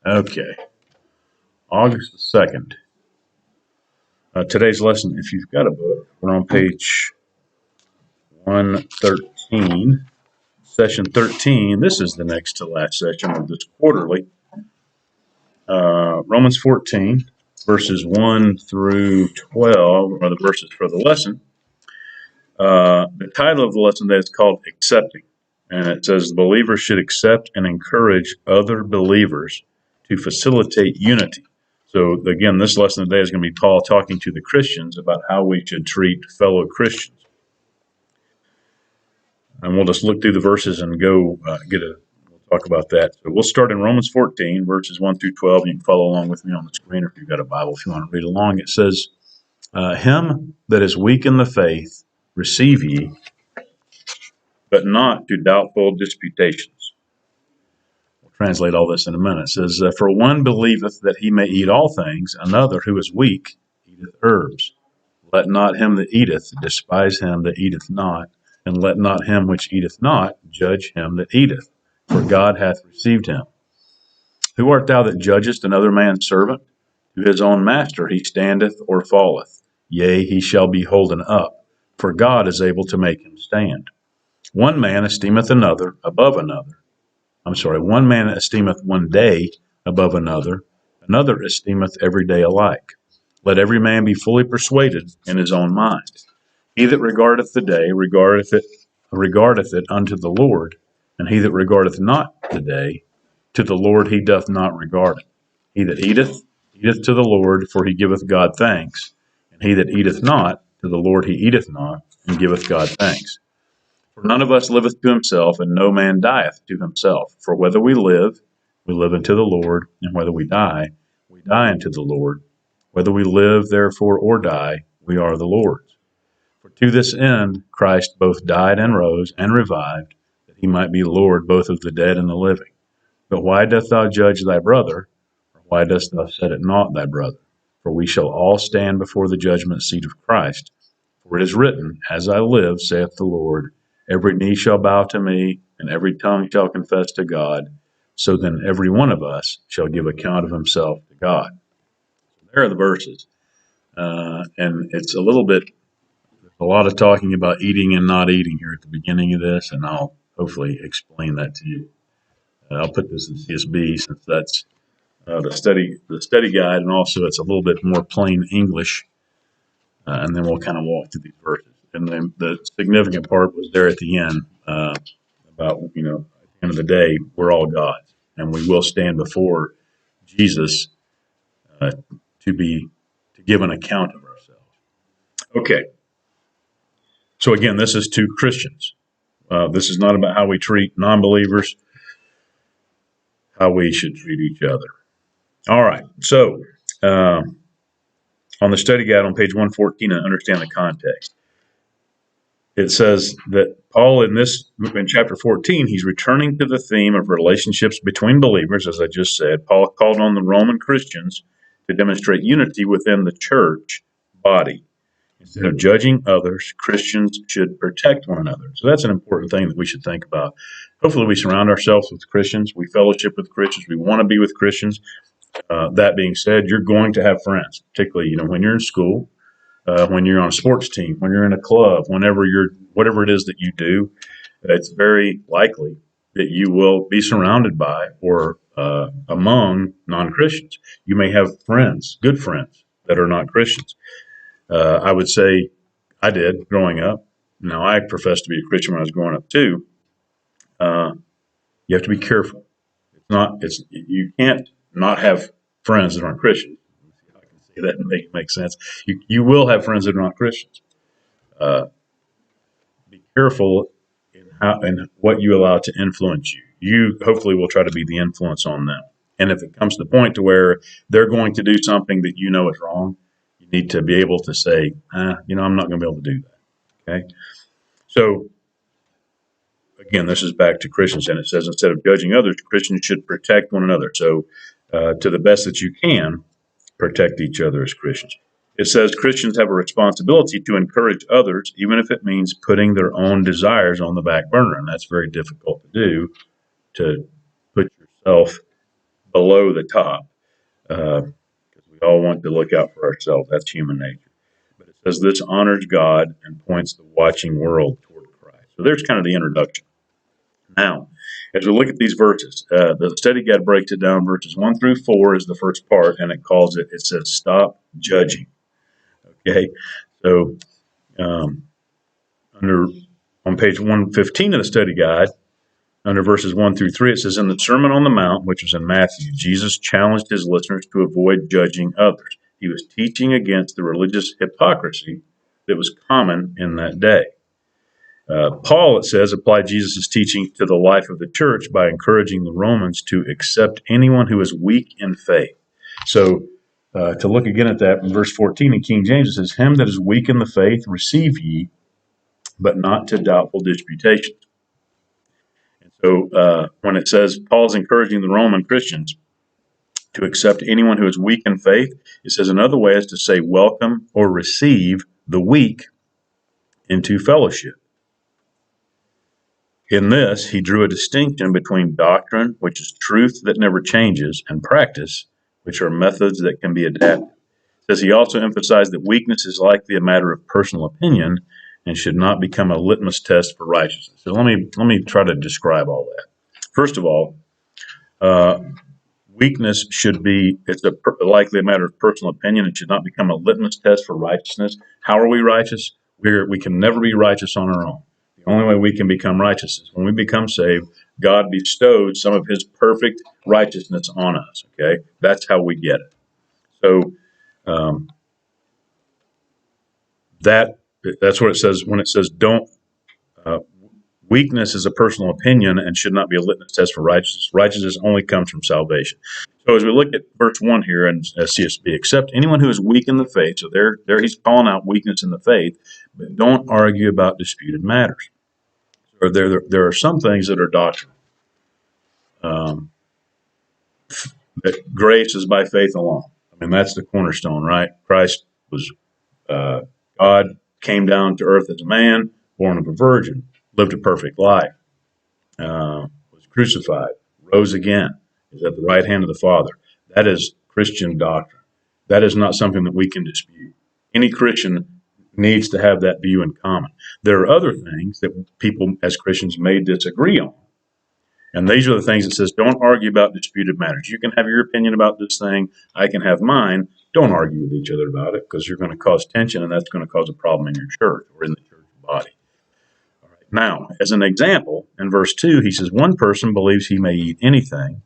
Okay, August the 2nd. Today's lesson, if you've got a book, we're on page 113, session 13. This is the next to last session of this quarterly. Romans 14, verses 1 through 12 are the verses for the lesson. The title of the lesson today is called Accepting. And it says the believer should accept and encourage other believers to facilitate unity. So again, this lesson today is going to be Paul talking to the Christians about how we should treat fellow Christians. And we'll just look through the verses and go we'll talk about that. So we'll start in Romans 14, verses 1 through 12. You can follow along with me on the screen, or if you've got a Bible, if you want to read along. It says, him that is weak in the faith receive ye, but not to doubtful disputations. We'll translate all this in a minute. It says, for one believeth that he may eat all things, another who is weak eateth herbs. Let not him that eateth despise him that eateth not, and let not him which eateth not judge him that eateth, for God hath received him. Who art thou that judgest another man's servant? To his own master he standeth or falleth. Yea, he shall be holden up, for God is able to make him stand. One man esteemeth another above another. One man esteemeth one day above another, another esteemeth every day alike. Let every man be fully persuaded in his own mind. He that regardeth the day regardeth it unto the Lord, and he that regardeth not the day, to the Lord he doth not regard it. He that eateth, eateth to the Lord, for he giveth God thanks, and he that eateth not, to the Lord he eateth not, and giveth God thanks. For none of us liveth to himself, and no man dieth to himself. For whether we live unto the Lord, and whether we die unto the Lord. Whether we live, therefore, or die, we are the Lord's. For to this end Christ both died and rose and revived, that he might be Lord both of the dead and the living. But why dost thou judge thy brother? Or why dost thou set at naught thy brother? For we shall all stand before the judgment seat of Christ. For it is written, As I live, saith the Lord, every knee shall bow to me, and every tongue shall confess to God. So then every one of us shall give account of himself to God. There are the verses. And it's a lot of talking about eating and not eating here at the beginning of this, and I'll hopefully explain that to you. I'll put this in CSB since that's the study guide, and also it's a little bit more plain English. And then we'll kind of walk through these verses. And then the significant part was there at the end about, at the end of the day, we're all God's, and we will stand before Jesus to give an account of ourselves. Okay. So again, this is to Christians. This is not about how we treat non-believers, how we should treat each other. All right. So on the study guide on page 114, and understand the context. It says that Paul in chapter 14, he's returning to the theme of relationships between believers, as I just said. Paul called on the Roman Christians to demonstrate unity within the church body. Instead of judging others, Christians should protect one another. So that's an important thing that we should think about. Hopefully we surround ourselves with Christians. We fellowship with Christians. We want to be with Christians. That being said, you're going to have friends, particularly, when you're in school. When you're on a sports team, when you're in a club, whatever it is that you do, it's very likely that you will be surrounded by or among non-Christians. You may have friends, good friends, that are not Christians. I would say I did growing up. Now, I professed to be a Christian when I was growing up too. You have to be careful. You can't not have friends that aren't Christians. That makes sense. You will have friends that are not Christians. Be careful in what you allow to influence you. You hopefully will try to be the influence on them. And if it comes to the point to where they're going to do something that you know is wrong, you need to be able to say, I'm not going to be able to do that. Okay. So again, this is back to Christians, and it says instead of judging others, Christians should protect one another. So to the best that you can, protect each other as Christians. It says Christians have a responsibility to encourage others, even if it means putting their own desires on the back burner. And that's very difficult to do, to put yourself below the top, because we all want to look out for ourselves. That's human nature. But it says this honors God and points the watching world toward Christ. So there's kind of the introduction. Now, as we look at these verses, the study guide breaks it down. Verses 1 through 4 is the first part, and it says, stop judging. Okay, so on page 115 of the study guide, under verses 1 through 3, it says, in the Sermon on the Mount, which was in Matthew, Jesus challenged his listeners to avoid judging others. He was teaching against the religious hypocrisy that was common in that day. Paul, it says, applied Jesus' teaching to the life of the church by encouraging the Romans to accept anyone who is weak in faith. So, to look again at that in verse 14 in King James, it says, him that is weak in the faith receive ye, but not to doubtful disputations. And so, when it says Paul's encouraging the Roman Christians to accept anyone who is weak in faith, it says another way is to say welcome or receive the weak into fellowship. In this, he drew a distinction between doctrine, which is truth that never changes, and practice, which are methods that can be adapted. It says he also emphasized that weakness is likely a matter of personal opinion and should not become a litmus test for righteousness. So let me try to describe all that. First of all, weakness likely a matter of personal opinion and should not become a litmus test for righteousness. How are we righteous? We can never be righteous on our own. The only way we can become righteous is when we become saved, God bestowed some of his perfect righteousness on us, okay? That's how we get it. So that's what it says when it says weakness is a personal opinion and should not be a litmus test for righteousness. Righteousness only comes from salvation. So as we look at verse 1 here in CSB, except anyone who is weak in the faith, so there he's calling out weakness in the faith, but don't argue about disputed matters. Or there are some things that are doctrine. That grace is by faith alone. I mean, that's the cornerstone, right? Christ was, God came down to earth as a man, born of a virgin, lived a perfect life, was crucified, rose again, is at the right hand of the Father. That is Christian doctrine. That is not something that we can dispute. Any Christian needs to have that view in common. There are other things that people as Christians may disagree on. And these are the things that says, don't argue about disputed matters. You can have your opinion about this thing. I can have mine. Don't argue with each other about it because you're going to cause tension and that's going to cause a problem in your church or in the church body. All right. Now, as an example, in verse 2, he says, one person believes he may eat anything,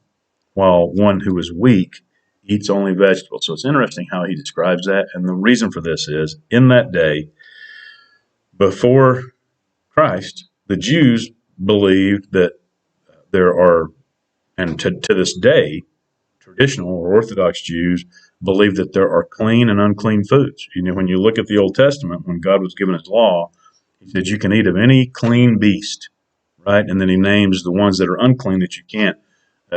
while one who is weak eats only vegetables. So it's interesting how he describes that. And the reason for this is, in that day, before Christ, the Jews believed that there are, and to this day, traditional or Orthodox Jews believe that there are clean and unclean foods. You know, when you look at the Old Testament, when God was given his law, he said you can eat of any clean beast, right? And then he names the ones that are unclean that you can't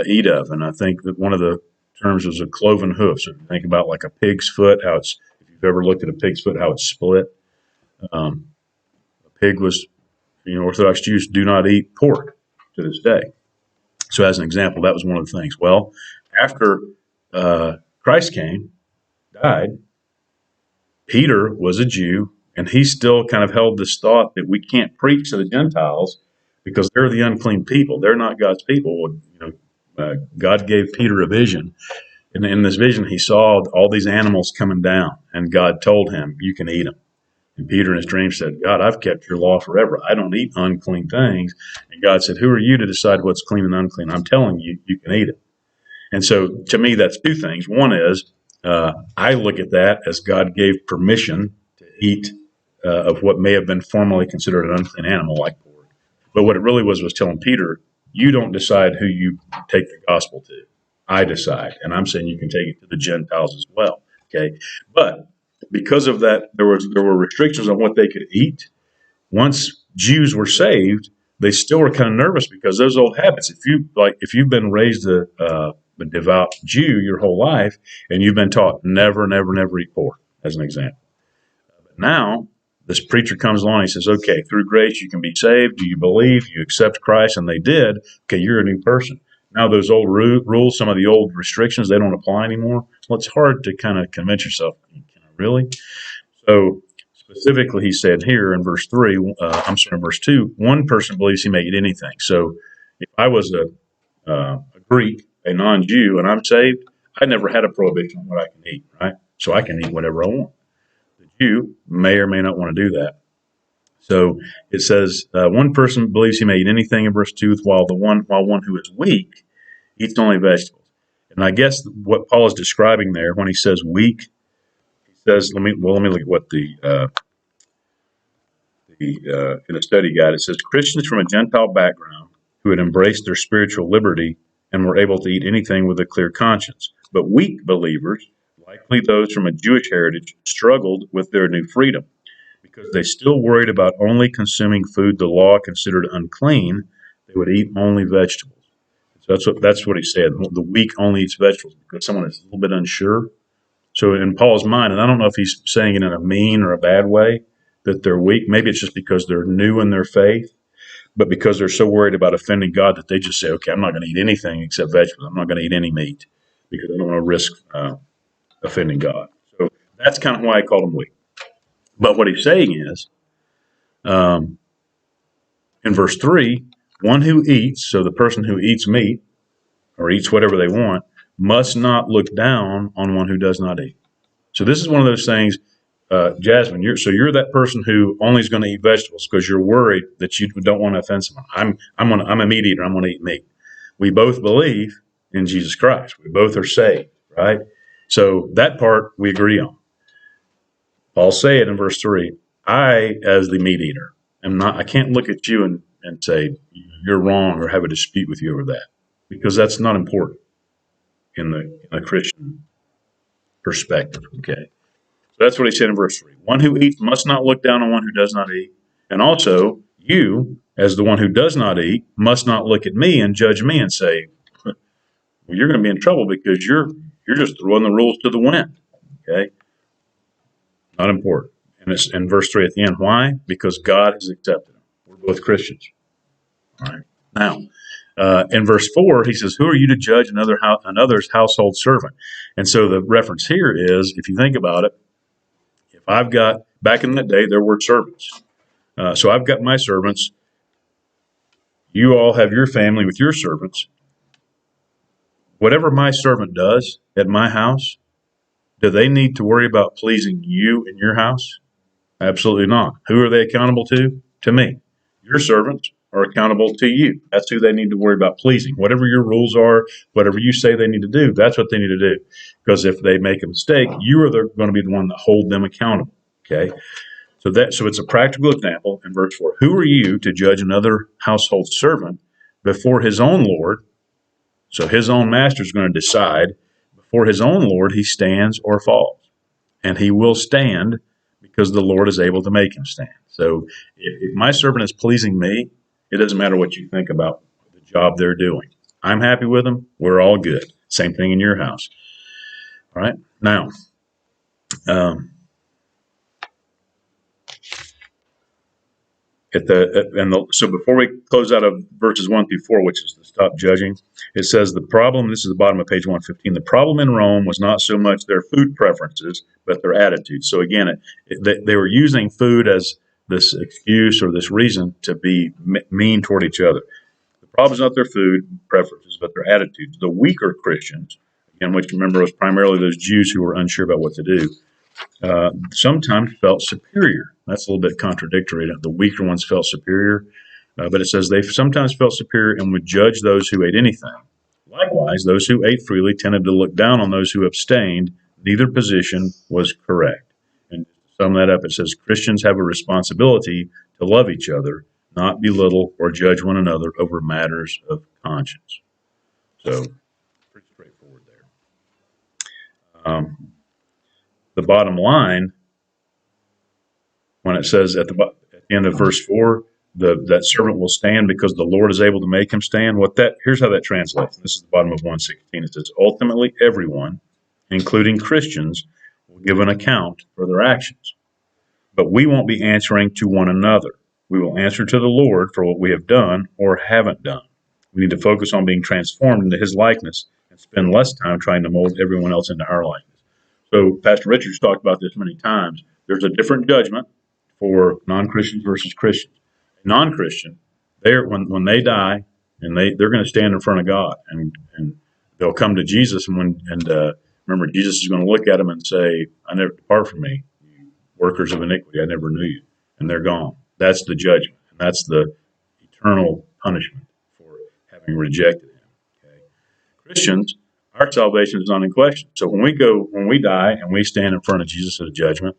eat of. And I think that one of the terms was a cloven hoof. So if you think about like a pig's foot, if you've ever looked at a pig's foot, how it's split. A pig was, Orthodox Jews do not eat pork to this day. So as an example, that was one of the things. Well, after Christ came, died, Peter was a Jew, and he still kind of held this thought that we can't preach to the Gentiles because they're the unclean people. They're not God's people. God gave Peter a vision. And in this vision, he saw all these animals coming down, and God told him, you can eat them. And Peter in his dream said, God, I've kept your law forever. I don't eat unclean things. And God said, who are you to decide what's clean and unclean? I'm telling you, you can eat it. And so to me, that's two things. One is I look at that as God gave permission to eat of what may have been formerly considered an unclean animal like pork. But what it really was telling Peter, you don't decide who you take the gospel to. I decide. And I'm saying you can take it to the Gentiles as well. Okay. But because of that, there were restrictions on what they could eat. Once Jews were saved, they still were kind of nervous because those old habits. If you've been raised a devout Jew your whole life, and you've been taught never, never, never eat pork, as an example. But now this preacher comes along and he says, okay, through grace you can be saved. Do you believe? You accept Christ? And they did. Okay, you're a new person. now those old rules, some of the old restrictions, they don't apply anymore. Well, it's hard to kind of convince yourself, can I really? So specifically, he said here in verse 3, in verse 2, one person believes he may eat anything. So if I was a Greek, a non-Jew, and I'm saved, I never had a prohibition on what I can eat, right? So I can eat whatever I want. The Jew may or may not want to do that. So it says one person believes he may eat anything in verse 2, while one who is weak eats only vegetables. And I guess what Paul is describing there when he says weak, he says, let me look at what in a study guide, it says Christians from a Gentile background who had embraced their spiritual liberty and were able to eat anything with a clear conscience. But weak believers, likely those from a Jewish heritage, struggled with their new freedom because they still worried about only consuming food the law considered unclean. They would eat only vegetables. So that's what he said. The weak only eats vegetables because someone is a little bit unsure. So in Paul's mind, and I don't know if he's saying it in a mean or a bad way, that they're weak. Maybe it's just because they're new in their faith, but because they're so worried about offending God that they just say, okay, I'm not going to eat anything except vegetables. I'm not going to eat any meat because I don't want to risk offending God. So that's kind of why I called them weak. But what he's saying is, in verse 3, one who eats, so the person who eats meat or eats whatever they want, must not look down on one who does not eat. So this is one of those things, Jasmine, you're that person who only is going to eat vegetables because you're worried that you don't want to offend someone. I'm a meat eater. I'm going to eat meat. We both believe in Jesus Christ. We both are saved, right? So that part we agree on. Paul said in verse 3, I, as the meat eater, I can't look at you and say you're wrong or have a dispute with you over that, because that's not important in a Christian perspective. Okay. So that's what he said in verse 3. One who eats must not look down on one who does not eat. And also, you, as the one who does not eat, must not look at me and judge me and say, well, you're going to be in trouble because you're just throwing the rules to the wind. Okay? Not important. And it's in verse 3 at the end. Why? Because God has accepted them. We're both Christians. All right. Now, in verse 4, he says, who are you to judge another's household servant? And so the reference here is, if you think about it, if I've got, back in that day, there were servants. So I've got my servants. You all have your family with your servants. Whatever my servant does at my house, do they need to worry about pleasing you in your house? Absolutely not. Who are they accountable to? To me. Your servants are accountable to you. That's who they need to worry about pleasing. Whatever your rules are, whatever you say they need to do, that's what they need to do. Because if they make a mistake, you are going to be the one that hold them accountable. Okay? So it's a practical example in verse 4. Who are you to judge another household servant before his own Lord? So his own master is going to decide. Before his own Lord, he stands or falls. And he will stand because the Lord is able to make him stand. So if my servant is pleasing me, it doesn't matter what you think about the job they're doing. I'm happy with them. We're all good. Same thing in your house. All right. Now, so before we close out of verses 1 through 4, which is to stop judging, it says the problem, this is the bottom of page 115, the problem in Rome was not so much their food preferences, but their attitudes. So again, they were using food as this excuse or this reason to be mean toward each other. The problem is not their food preferences, but their attitudes. The weaker Christians, again, which remember was primarily those Jews who were unsure about what to do, sometimes felt superior. That's a little bit contradictory. The weaker ones felt superior, but it says they sometimes felt superior and would judge those who ate anything. Likewise, those who ate freely tended to look down on those who abstained. Neither position was correct. And to sum that up, it says Christians have a responsibility to love each other, not belittle or judge one another over matters of conscience. So, pretty straightforward there. The bottom line, when it says at the end of verse 4, that servant will stand because the Lord is able to make him stand. Here's how that translates. This is the bottom of 116. It says, ultimately everyone, including Christians, will give an account for their actions. But we won't be answering to one another. We will answer to the Lord for what we have done or haven't done. We need to focus on being transformed into his likeness and spend less time trying to mold everyone else into our likeness. So Pastor Richard's talked about this many times. There's a different judgment for non-Christians versus Christians. A non-Christian, when they die, and they're going to stand in front of God, and they'll come to Jesus, and remember, Jesus is going to look at them and say, "I never depart from me, you workers of iniquity. I never knew you," and they're gone. That's the judgment, and that's the eternal punishment for having rejected him. Okay? Christians, our salvation is not in question. So when we die and we stand in front of Jesus at a judgment,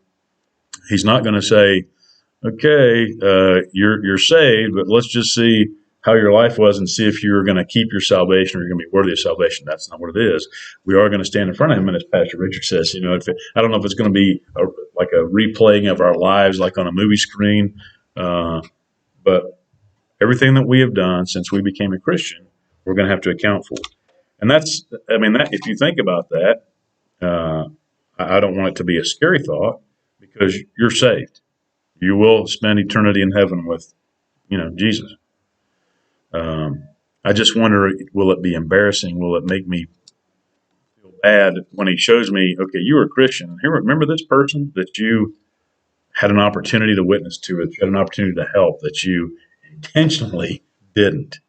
he's not going to say, "Okay, you're saved, but let's just see how your life was and see if you're going to keep your salvation or you're going to be worthy of salvation." That's not what it is. We are going to stand in front of him, and as Pastor Richard says, I don't know if it's going to be like a replaying of our lives, like on a movie screen, but everything that we have done since we became a Christian, we're going to have to account for. And that if you think about that, I don't want it to be a scary thought, because you're saved. You will spend eternity in heaven with, Jesus. I just wonder, will it be embarrassing? Will it make me feel bad when he shows me, okay, you were a Christian. Here, remember this person that you had an opportunity to witness to, that you had an opportunity to help, that you intentionally didn't.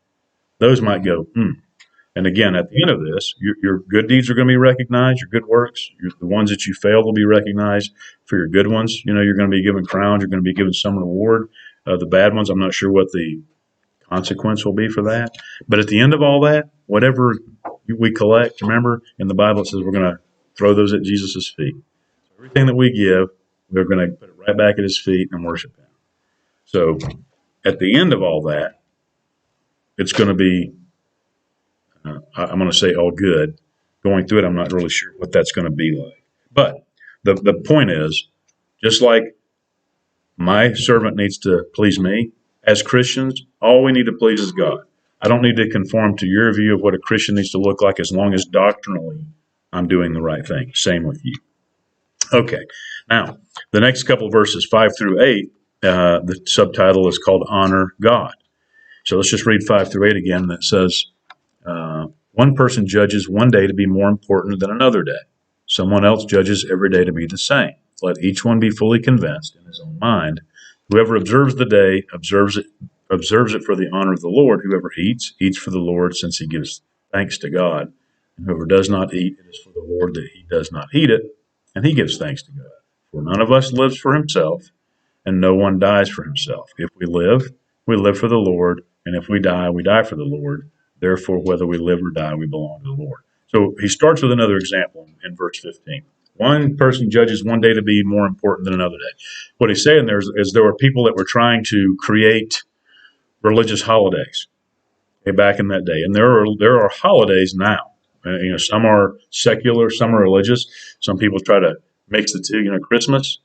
Those might go, And again, at the end of this, your good deeds are going to be recognized, your good works. The ones that you failed will be recognized for your good ones. You're going to be given crowns. You're going to be given some reward. The bad ones, I'm not sure what the consequence will be for that. But at the end of all that, whatever we collect, remember, in the Bible it says we're going to throw those at Jesus' feet. So everything that we give, we're going to put it right back at his feet and worship him. So at the end of all that, it's going to be, I'm going to say all good. Going through it, I'm not really sure what that's going to be like. But the point is, just like my servant needs to please me, as Christians, all we need to please is God. I don't need to conform to your view of what a Christian needs to look like, as long as doctrinally I'm doing the right thing. Same with you. Okay, now the next couple of verses, 5 through 8, the subtitle is called Honor God. So let's just read 5 through 8 again. That says, one person judges one day to be more important than another day. Someone else judges every day to be the same. Let each one be fully convinced in his own mind. Whoever observes the day observes it for the honor of the Lord. Whoever eats for the Lord, since he gives thanks to God. And whoever does not eat, it is for the Lord that he does not eat it, and he gives thanks to God. For none of us lives for himself, and no one dies for himself. If we live for the Lord, and if we die for the Lord. Therefore, whether we live or die, we belong to the Lord. So he starts with another example in verse 15. One person judges one day to be more important than another day. What he's saying there is there were people that were trying to create religious holidays back in that day. And there are holidays now. Some are secular, some are religious. Some people try to mix the two. Christmas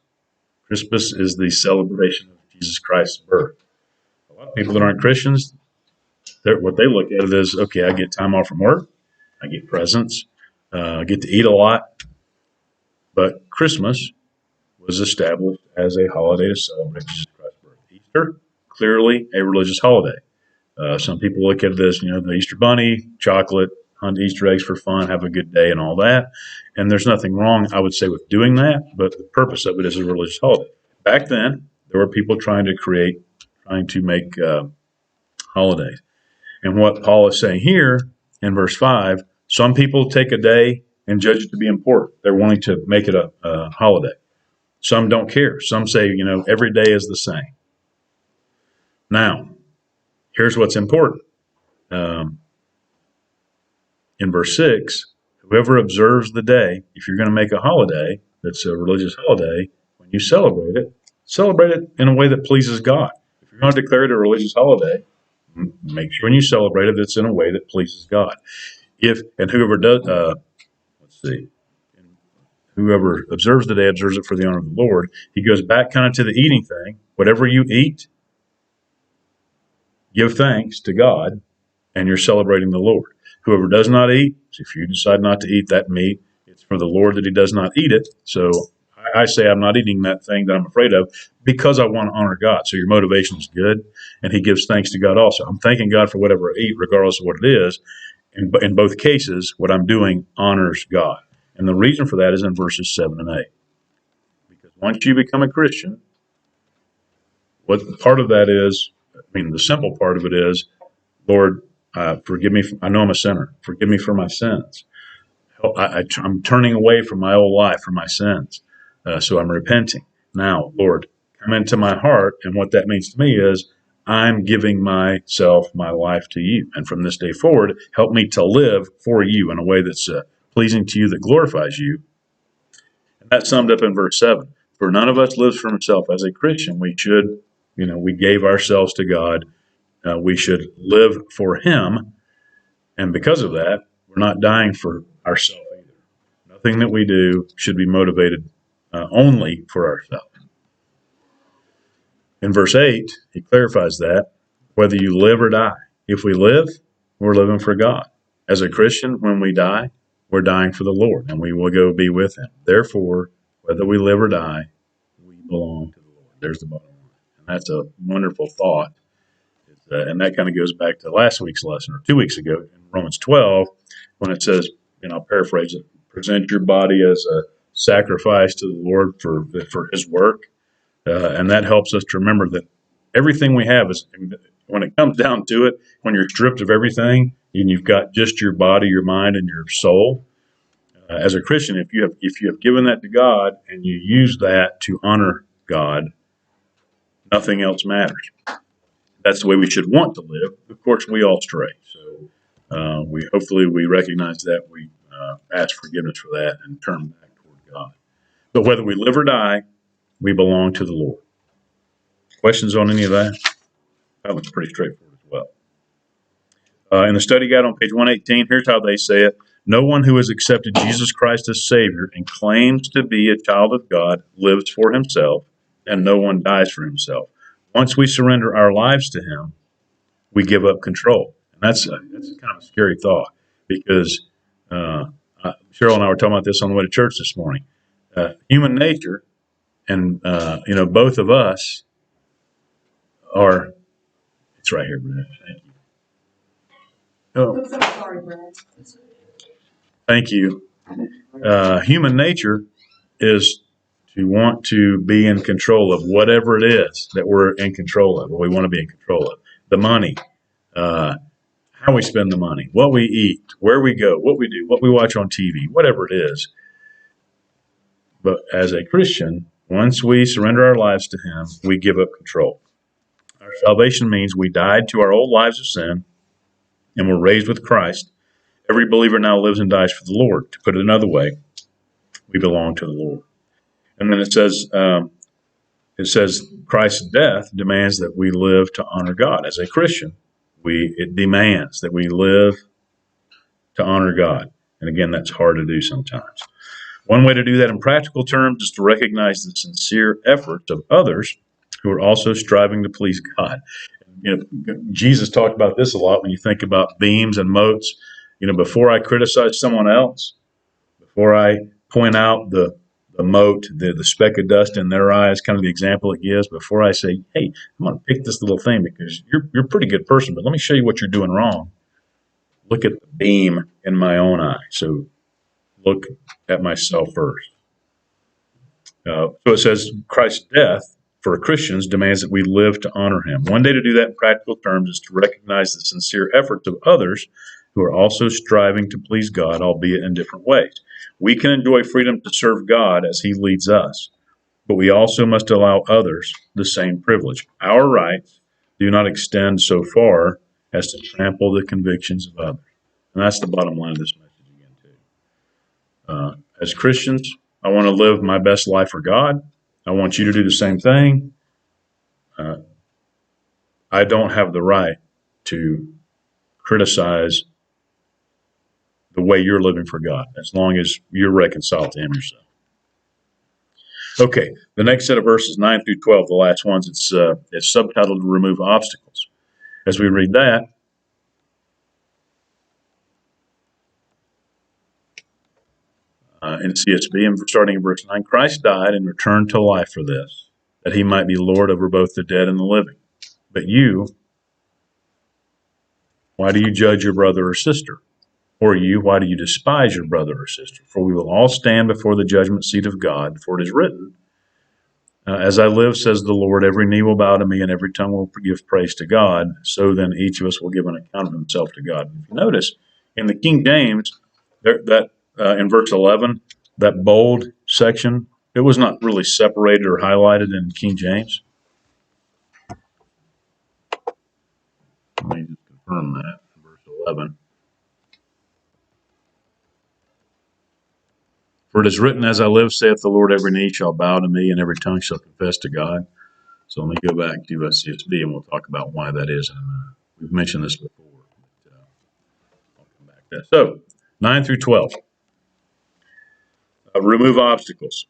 is the celebration of Jesus Christ's birth. A lot of people that aren't Christians, what they look at it is, okay, I get time off from work, I get presents, I get to eat a lot. But Christmas was established as a holiday to celebrate Jesus Christ's birth. Easter, clearly a religious holiday. Some people look at it as, the Easter bunny, chocolate, hunt Easter eggs for fun, have a good day and all that. And there's nothing wrong, I would say, with doing that, but the purpose of it is a religious holiday. Back then, there were people trying to make holidays. And what Paul is saying here in verse 5, some people take a day and judge it to be important. They're wanting to make it a holiday. Some don't care. Some say, every day is the same. Now, here's what's important. In verse 6, whoever observes the day, if you're going to make a holiday that's a religious holiday, when you celebrate it in a way that pleases God. If you're going to declare it a religious holiday, make sure when you celebrate it, it's in a way that pleases God. Whoever does, whoever observes the day observes it for the honor of the Lord. He goes back kind of to the eating thing. Whatever you eat, give thanks to God, and you're celebrating the Lord. Whoever does not eat, if you decide not to eat that meat, it's for the Lord that he does not eat it. So I say I'm not eating that thing that I'm afraid of because I want to honor God. So your motivation is good, and He gives thanks to God also. I'm thanking God for whatever I eat, regardless of what it is. In both cases, what I'm doing honors God. And the reason for that is in verses 7 and 8. Because once you become a Christian, what part of that is, the simple part of it is, Lord, forgive me. I know I'm a sinner. Forgive me for my sins. I'm turning away from my old life, from my sins. So I'm repenting. Now, Lord, come into my heart. And what that means to me is I'm giving myself, my life to you. And from this day forward, help me to live for you in a way that's pleasing to you, that glorifies you. And that's summed up in verse 7. For none of us lives for himself. As a Christian, we should, we gave ourselves to God. We should live for Him. And because of that, we're not dying for ourselves either. Nothing that we do should be motivated only for ourselves. In verse 8, he clarifies that, whether you live or die. If we live, we're living for God. As a Christian, when we die, we're dying for the Lord, and we will go be with Him. Therefore, whether we live or die, we belong to the Lord. There's the bottom line. And that's a wonderful thought. And that kind of goes back to last week's lesson, or 2 weeks ago, in Romans 12, when it says, I'll paraphrase it, present your body as a sacrifice to the Lord for His work. And that helps us to remember that everything we have is, when it comes down to it, when you're stripped of everything and you've got just your body, your mind, and your soul, as a Christian, if you have given that to God and you use that to honor God, nothing else matters. That's the way we should want to live. Of course, we all stray. So we recognize that, we ask forgiveness for that and turn back toward God. But whether we live or die, we belong to the Lord. Questions on any of that? That looks pretty straightforward as well. In the study guide on page 118, here's how they say it. No one who has accepted Jesus Christ as Savior and claims to be a child of God lives for himself, and no one dies for himself. Once we surrender our lives to Him, we give up control. And that's kind of a scary thought, because Cheryl and I were talking about this on the way to church this morning. Human nature, and both of us are. It's right here, Brad. Thank you. Oh, sorry, Brad. Thank you. Human nature is to want to be in control of whatever it is that we're in control of, or we want to be in control of. The money, how we spend the money, what we eat, where we go, what we do, what we watch on TV, whatever it is. But as a Christian, once we surrender our lives to Him, we give up control. Our salvation means we died to our old lives of sin and were raised with Christ. Every believer now lives and dies for the Lord. To put it another way, we belong to the Lord. And then it says Christ's death demands that we live to honor God. As a Christian, it demands that we live to honor God. And again, that's hard to do sometimes. One way to do that in practical terms is to recognize the sincere efforts of others who are also striving to please God. Jesus talked about this a lot when you think about beams and motes. Before I criticize someone else, before I point out the mote, the speck of dust in their eyes, kind of the example it gives, before I say, hey, I'm going to pick this little thing because you're a pretty good person, but let me show you what you're doing wrong. Look at the beam in my own eye. So look at myself first. So it says Christ's death for Christians demands that we live to honor Him. One day to do that in practical terms is to recognize the sincere efforts of others who are also striving to please God, albeit in different ways. We can enjoy freedom to serve God as He leads us, but we also must allow others the same privilege. Our rights do not extend so far as to trample the convictions of others. And that's the bottom line of this message again, too. As Christians, I want to live my best life for God. I want you to do the same thing. I don't have the right to criticize the way you're living for God, as long as you're reconciled to Him yourself. Okay, the next set of verses, 9 through 12, the last ones, it's subtitled Remove Obstacles. As we read that, in CSB, and starting in verse 9, Christ died and returned to life for this, that he might be Lord over both the dead and the living. But you, why do you judge your brother or sister? Or you, why do you despise your brother or sister? For we will all stand before the judgment seat of God, for it is written, as I live, says the Lord, every knee will bow to me and every tongue will give praise to God. So then each of us will give an account of himself to God. If you notice, in the King James, in verse 11, that bold section, it was not really separated or highlighted in King James. Let me just confirm that. Verse 11. For it is written, as I live, saith the Lord, every knee shall bow to me and every tongue shall confess to God. So let me go back to CSB and we'll talk about why that is. We've mentioned this before. But, I'll come back to that. So 9 through 12. Remove obstacles.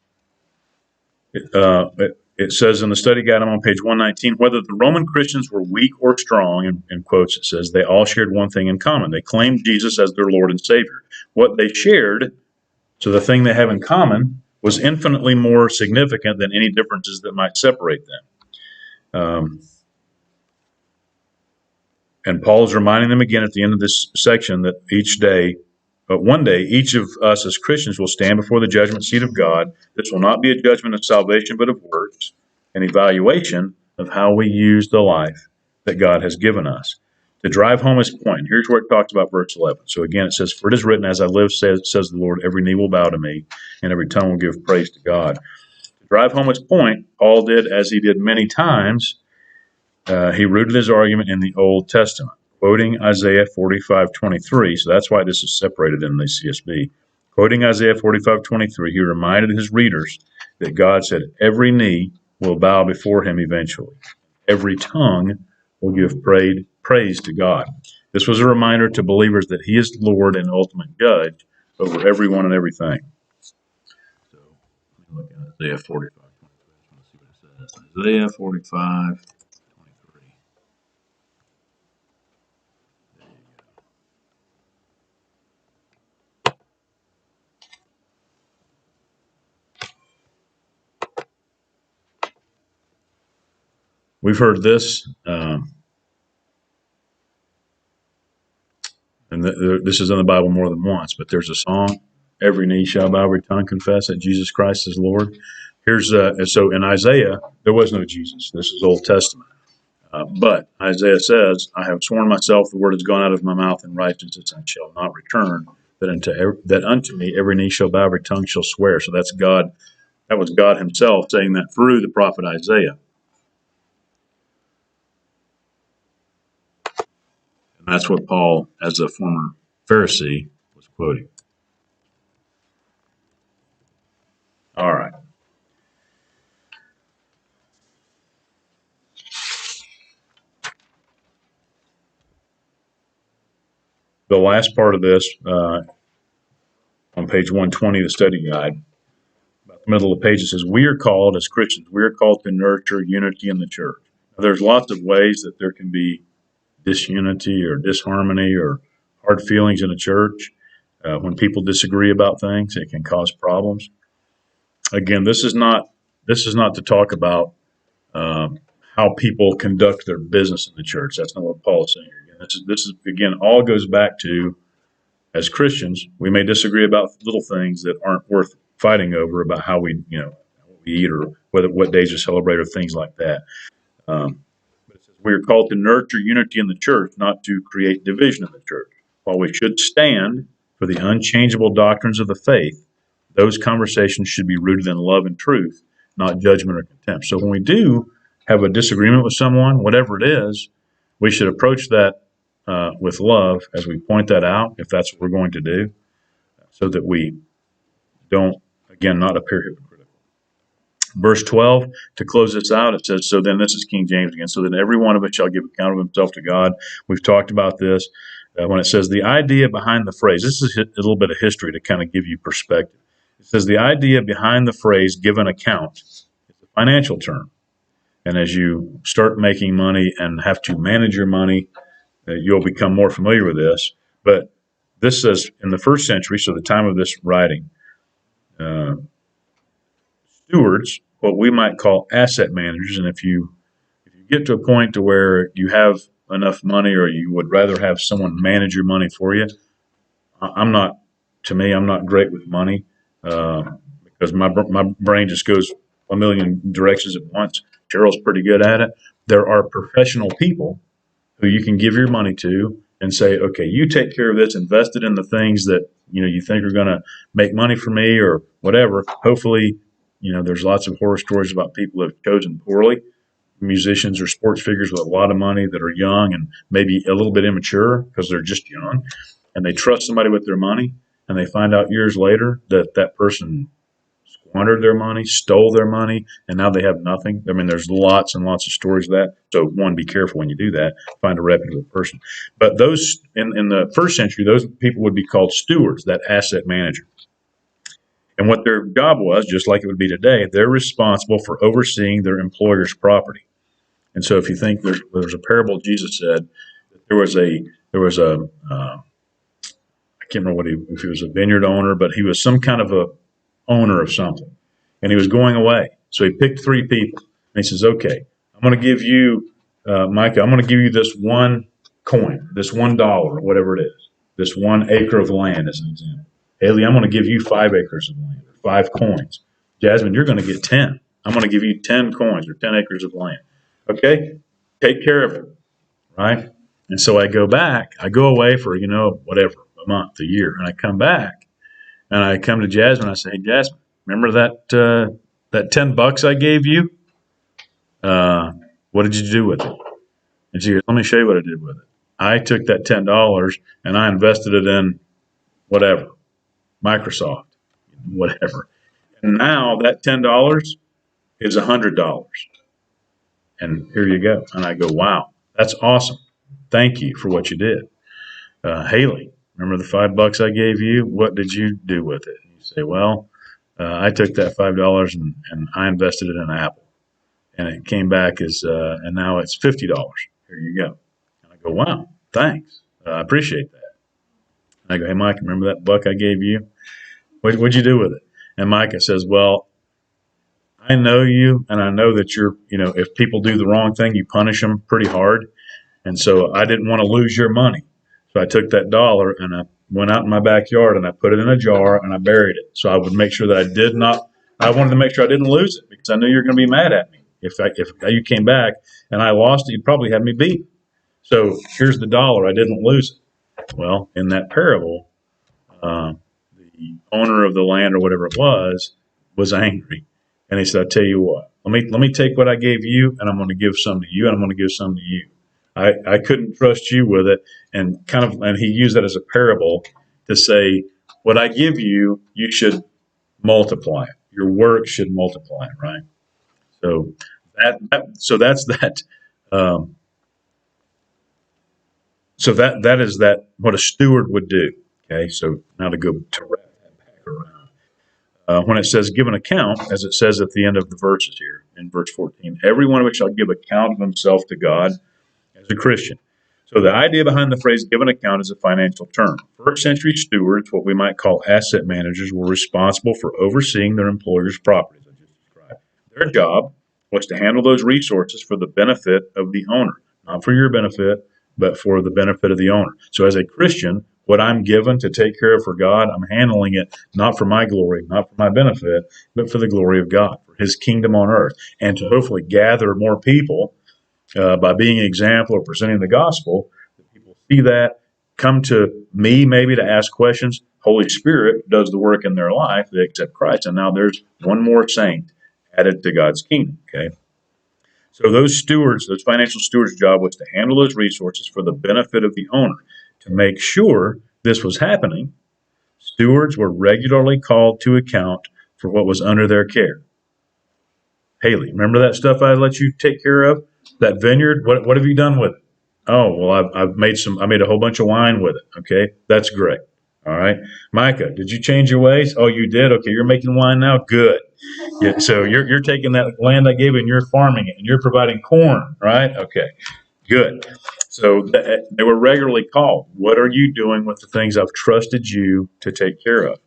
It says in the study guide, I'm on page 119, whether the Roman Christians were weak or strong, in quotes it says, they all shared one thing in common. They claimed Jesus as their Lord and Savior. What they shared, so the thing they have in common, was infinitely more significant than any differences that might separate them. And Paul is reminding them again at the end of this section that one day, each of us as Christians will stand before the judgment seat of God. This will not be a judgment of salvation, but of works, an evaluation of how we use the life that God has given us. To drive home his point, here's where it talks about verse 11. So again, it says, for it is written, as I live, says the Lord, every knee will bow to me, and every tongue will give praise to God. To drive home his point, Paul did, as he did many times, he rooted his argument in the Old Testament, quoting Isaiah 45:23. So that's why this is separated in the CSB. Quoting Isaiah 45:23, he reminded his readers that God said, every knee will bow before him eventually. Every tongue will give praise to God. This was a reminder to believers that he is Lord and ultimate judge over everyone and everything. So let me look at Isaiah 45:23. Let's see what it says. Isaiah 45. We've heard this, and this is in the Bible more than once, but there's a song, every knee shall bow, every tongue confess that Jesus Christ is Lord. So in Isaiah, there was no Jesus. This is Old Testament. But Isaiah says, I have sworn myself, the word has gone out of my mouth in righteousness and shall not return, that unto me every knee shall bow, every tongue shall swear. So that's God. That was God himself saying that through the prophet Isaiah. And that's what Paul, as a former Pharisee, was quoting. All right. The last part of this, on page 120 of the study guide, about the middle of the page, it says, we are called, as Christians, we are called to nurture unity in the church. Now, there's lots of ways that there can be disunity or disharmony or hard feelings in a church. When people disagree about things, it can cause problems. Again, this is not to talk about how people conduct their business in the church. That's not what Paul is saying here. This is again, all goes back to, as Christians, we may disagree about little things that aren't worth fighting over, about how we eat or what days we celebrate or things like that. But it says we are called to nurture unity in the church, not to create division in the church. While we should stand for the unchangeable doctrines of the faith, those conversations should be rooted in love and truth, not judgment or contempt. So when we do have a disagreement with someone, whatever it is, we should approach that with love as we point that out, if that's what we're going to do, so that we don't, again, not appear hypocritical. Verse 12, to close this out, it says, so then, this is King James again, so then every one of us shall give account of himself to God. We've talked about this. When it says the idea behind the phrase, this is a little bit of history to kind of give you perspective. It says the idea behind the phrase give an account is a financial term. And as you start making money and have to manage your money, you'll become more familiar with this. But this says in the first century, so the time of this writing, uh, stewards, what we might call asset managers. And if you get to a point to where you have enough money, or you would rather have someone manage your money for you, I'm not. To me, I'm not great with money because my brain just goes a million directions at once. Cheryl's pretty good at it. There are professional people who you can give your money to and say, okay, you take care of this, invest it in the things that you think are going to make money for me or whatever. Hopefully, there's lots of horror stories about people who have chosen poorly, musicians or sports figures with a lot of money that are young and maybe a little bit immature because they're just young, and they trust somebody with their money, and they find out years later that that person squandered their money, stole their money, and now they have nothing. I mean, there's lots and lots of stories of that. So, one, be careful when you do that. Find a reputable person. But those in the first century, those people would be called stewards, that asset manager. And what their job was, just like it would be today, they're responsible for overseeing their employer's property. And so, if you think there's a parable Jesus said that there was a I can't remember if he was a vineyard owner, but he was some kind of a owner of something, and he was going away. So he picked three people, and he says, "Okay, I'm going to give you, Micah. I'm going to give you this one coin, this $1, or whatever it is, this 1 acre of land, as an example. Haley, I'm going to give you 5 acres of land, or 5 coins. Jasmine, you're going to get 10. I'm going to give you 10 coins or 10 acres of land. Okay, take care of it, right?" And so I go away for whatever, a month, a year, and I come back and I come to Jasmine. I say, "Hey, Jasmine, remember that $10 I gave you? Uh, what did you do with it?" And she goes, "Let me show you what I did with it. I took that $10 and I invested it in whatever, Microsoft, whatever. And now that $10 is $100. And here you go." And I go, "Wow, that's awesome. Thank you for what you did. Haley, remember the $5 I gave you? What did you do with it?" And you say, "Well, I took that $5 and I invested it in Apple, and it came back and now it's $50. Here you go." And I go, "Wow, thanks. I appreciate that." And I go, "Hey, Mike, remember that buck I gave you? What'd you do with it?" And Micah says, "Well, I know you, and I know that if people do the wrong thing, you punish them pretty hard. And so I didn't want to lose your money. So I took that dollar and I went out in my backyard and I put it in a jar and I buried it. So I would make sure that I wanted to make sure I didn't lose it because I knew you were going to be mad at me. If you came back and I lost it, you'd probably have me beat. So here's the dollar. I didn't lose it." Well, in that parable, uh, the owner of the land or whatever it was angry. And he said, "I tell you what, let me take what I gave you and I'm going to give some to you and I'm going to give some to you. I couldn't trust you with it." And he used that as a parable to say, what I give you, you should multiply it. Your work should multiply it, right? So that's that. Um, that is that what a steward would do. Okay, so now to wrap that back around. When it says give an account, as it says at the end of the verses here in verse 14, every one of us shall give account of himself to God as a Christian. So the idea behind the phrase give an account is a financial term. First century stewards, what we might call asset managers, were responsible for overseeing their employer's properties, I just described. Their job was to handle those resources for the benefit of the owner, not for your benefit, but for the benefit of the owner. So as a Christian, what I'm given to take care of for God, I'm handling it not for my glory, not for my benefit, but for the glory of God, for his kingdom on earth, and to hopefully gather more people by being an example or presenting the gospel. That people see that, come to me maybe to ask questions. Holy Spirit does the work in their life. They accept Christ, and now there's one more saint added to God's kingdom. Okay, so those financial stewards' job was to handle those resources for the benefit of the owner. To make sure this was happening, stewards were regularly called to account for what was under their care. Haley, remember that stuff I let you take care of? That vineyard? What have you done with it? Oh, well, I made a whole bunch of wine with it. Okay, that's great. All right, Micah, did you change your ways? Oh, you did. Okay, you're making wine now. Good. Yeah, so you're taking that land I gave you and you're farming it and you're providing corn, right? Okay, good. So they were regularly called. What are you doing with the things I've trusted you to take care of?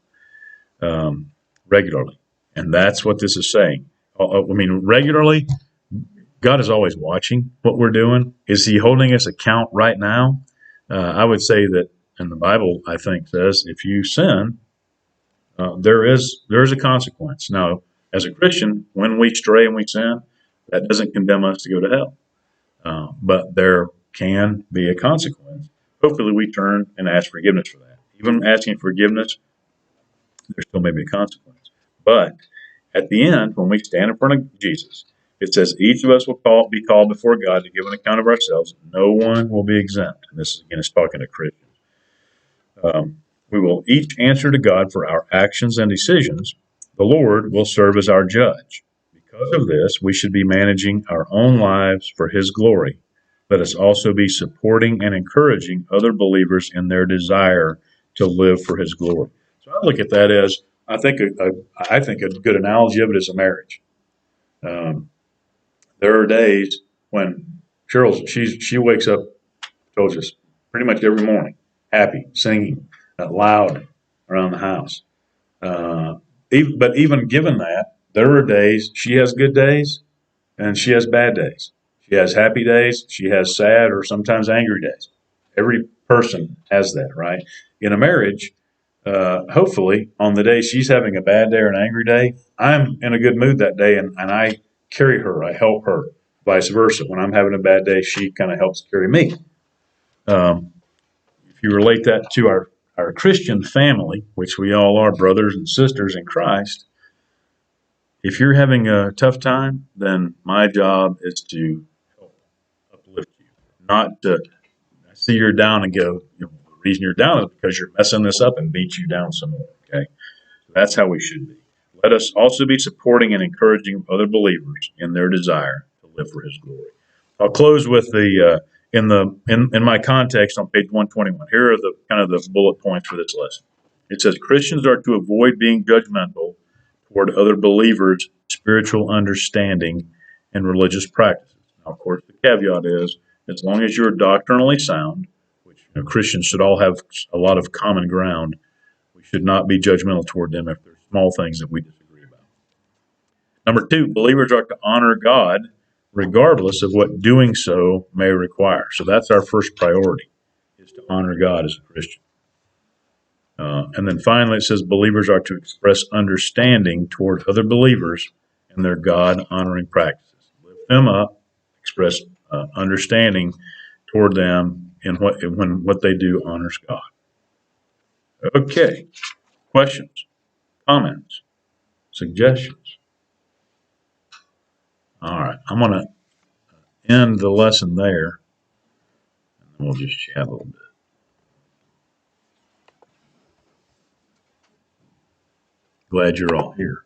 Um, regularly. And that's what this is saying. I mean, regularly, God is always watching what we're doing. Is he holding us account right now? I would say that, and the Bible, I think, says if you sin, there is a consequence. Now, as a Christian, when we stray and we sin, that doesn't condemn us to go to hell. But there can be a consequence. Hopefully, we turn and ask forgiveness for that. Even asking forgiveness, there still may be a consequence. But at the end, when we stand in front of Jesus, it says each of us will be called before God to give an account of ourselves. No one will be exempt. And this is again is talking to Christians. We will each answer to God for our actions and decisions. The Lord will serve as our judge. Because of this, we should be managing our own lives for His glory. Let us also be supporting and encouraging other believers in their desire to live for His glory. So I look at that as I think a good analogy of it is a marriage. Um, there are days when she wakes up, told us pretty much every morning, happy, singing, loud around the house. Uh, but even given that, there are days she has good days and she has bad days. She has happy days, she has sad or sometimes angry days. Every person has that, right? In a marriage, hopefully, on the day she's having a bad day or an angry day, I'm in a good mood that day and I carry her, I help her. Vice versa. When I'm having a bad day, she kind of helps carry me. Um, if you relate that to our Christian family, which we all are brothers and sisters in Christ, if you're having a tough time, then my job is to help uplift you, not to see you're down and go, the reason you're down is because you're messing this up and beat you down some more. Okay. That's how we should be. Let us also be supporting and encouraging other believers in their desire to live for His glory. I'll close with in my context on page 121. Here are the kind of the bullet points for this lesson. It says Christians are to avoid being judgmental toward other believers' spiritual understanding and religious practices. Now, of course, the caveat is as long as you're doctrinally sound, which Christians should all have a lot of common ground, we should not be judgmental toward them if there's small things that we disagree about. Number two, believers are to honor God regardless of what doing so may require. So that's our first priority, is to honor God as a Christian. And then finally, it says believers are to express understanding toward other believers in their God-honoring practices. Lift them up, express understanding toward them in what they do honors God. Okay, questions, comments, suggestions? All right, I'm going to end the lesson there, and we'll just chat a little bit. Glad you're all here.